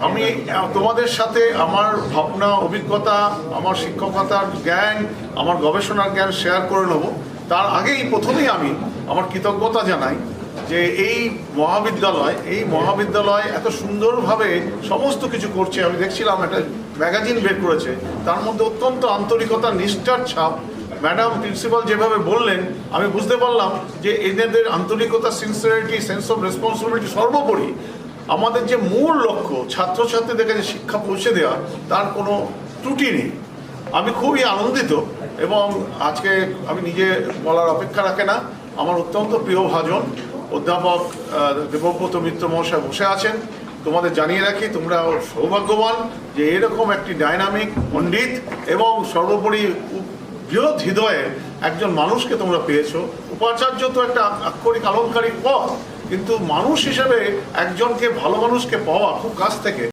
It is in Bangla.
আমি তোমাদের সাথে আমার ভাবনা, অভিজ্ঞতা, আমার শিক্ষকতার জ্ঞান, আমার গবেষণার জ্ঞান শেয়ার করে নেব। তার আগেই প্রথমেই আমি আমার কৃতজ্ঞতা জানাই যে এই মহাবিদ্যালয় এত সুন্দরভাবে সমস্ত কিছু করছে। আমি দেখছিলাম একটা ম্যাগাজিন বের করেছে, তার মধ্যে অত্যন্ত আন্তরিকতা, নিষ্ঠার ছাপ। ম্যাডাম প্রিন্সিপাল যেভাবে বললেন, আমি বুঝতে পারলাম যে এদের আন্তরিকতা, সিনসিয়ারিটি, সেন্স অফ রেসপন্সিবিলিটি সর্বোপরি আমাদের যে মূল লক্ষ্য ছাত্রছাত্রীদের কাছে শিক্ষা পৌঁছে দেওয়া, তার কোনো ত্রুটি নেই। আমি খুবই আনন্দিত এবং আজকে আমি নিজে বলার অপেক্ষা রাখে না, আমার অত্যন্ত প্রিয় ভাজন অধ্যাপক দেবব্রত মিত্র মহাশয় বসে আছেন। তোমাদের জানিয়ে রাখি, তোমরা সৌভাগ্যবান যে এরকম একটি ডাইনামিক পণ্ডিত এবং সর্বোপরি বৃহৎ হৃদয়ের একজন মানুষকে তোমরা পেয়েছো। উপাচার্য তো একটা আক্ষরিক আলংকারিক পদ, কিন্তু মানুষ হিসেবে একজনকে, ভালো মানুষকে পাওয়া খুব কাছ থেকে।